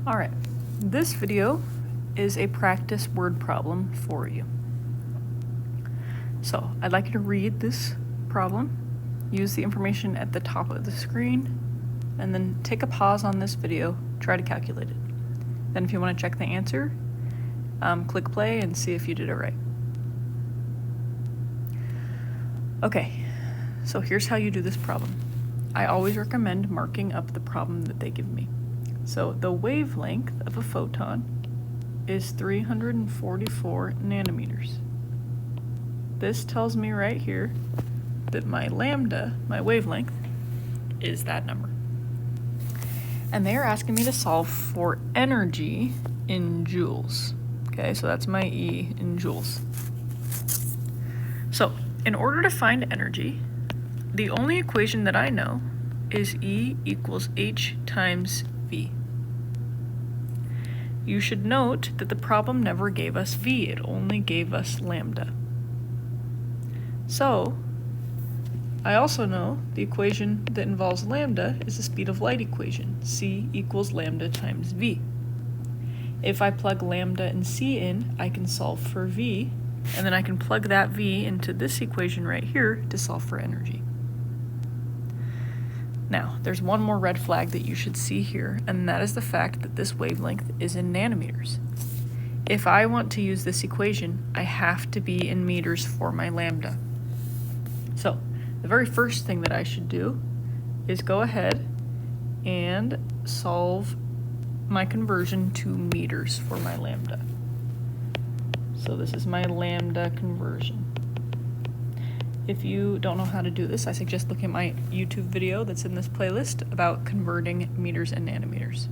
Alright, this video is a practice word problem for you. So, I'd like you to read this problem, use the information at the top of the screen, and then take a pause on this video, try to calculate it. Then if you want to check the answer, click play and see if you did it right. Okay, so here's how you do this problem. I always recommend marking up the problem that they give me. So the wavelength of a photon is 344 nanometers. This tells me right here that my lambda, my wavelength, is that number. And they are asking me to solve for energy in joules. Okay, so that's my E in joules. So in order to find energy, the only equation that I know is E equals H times V. You should note that the problem never gave us V, it only gave us lambda. So, I also know the equation that involves lambda is the speed of light equation, C equals lambda times V. If I plug lambda and C in, I can solve for V, and then I can plug that V into this equation right here to solve for energy. Now, there's one more red flag that you should see here, and that is the fact that this wavelength is in nanometers. If I want to use this equation, I have to be in meters for my lambda. So, the very first thing that I should do is go ahead and solve my conversion to meters for my lambda. So this is my lambda conversion. If you don't know how to do this, I suggest looking at my YouTube video that's in this playlist about converting meters and nanometers.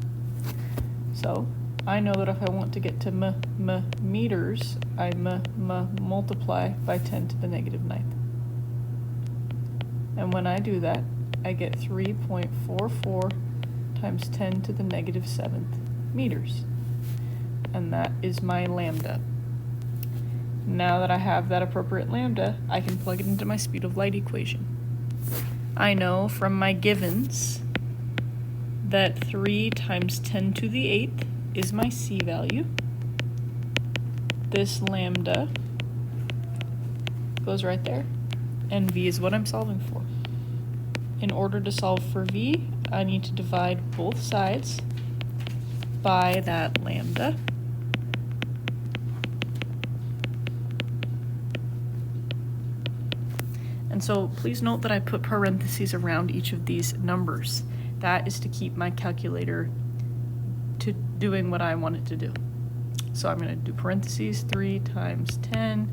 So I know that if I want to get to meters, I multiply by 10 to the negative 9th. And when I do that, I get 3.44 times 10 to the negative 7th meters. And that is my lambda. Now that I have that appropriate lambda, I can plug it into my speed of light equation. I know from my givens that 3 times 10 to the 8th is my C value. This lambda goes right there, and V is what I'm solving for. In order to solve for V, I need to divide both sides by that lambda. And so please note that I put parentheses around each of these numbers. That is to keep my calculator to doing what I want it to do. So I'm going to do parentheses 3 times 10.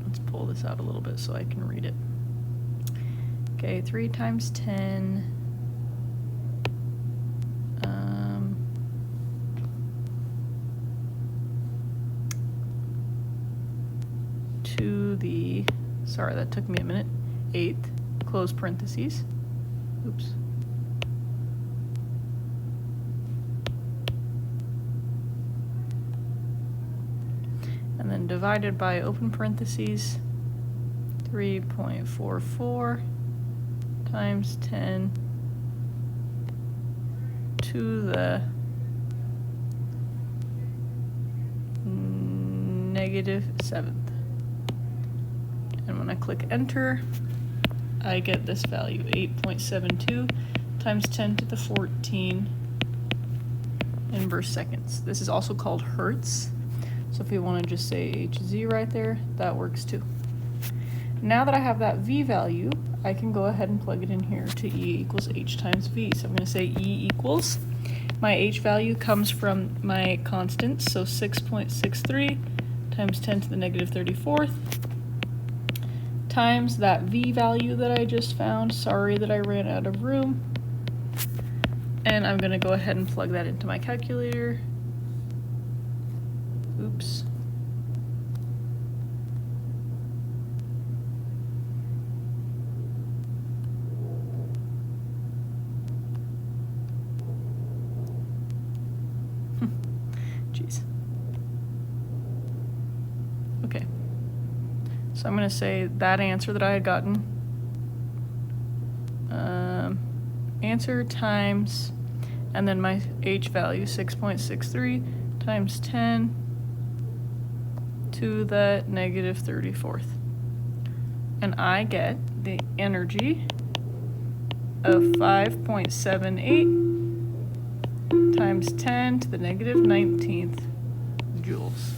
Let's pull this out a little bit so I can read it. Okay, 3 times 10. To the, sorry, that took me a minute, 8th, close parentheses, oops. And then divided by open parentheses, 3.44 times 10 to the negative 7th. And when I click enter, I get this value, 8.72 times 10 to the 14 inverse seconds. This is also called hertz. So if you want to just say Hz right there, that works too. Now that I have that V value, I can go ahead and plug it in here to E equals H times V. So I'm going to say E equals, my H value comes from my constants, so 6.63 times 10 to the negative 34th, times that V value that I just found. Sorry that I ran out of room. And I'm going to go ahead and plug that into my calculator. Oops. Jeez. Okay. So I'm going to say that answer that I had gotten answer times, and then my H value, 6.63 times 10 to the negative 34th. And I get the energy of 5.78 times 10 to the negative 19th joules.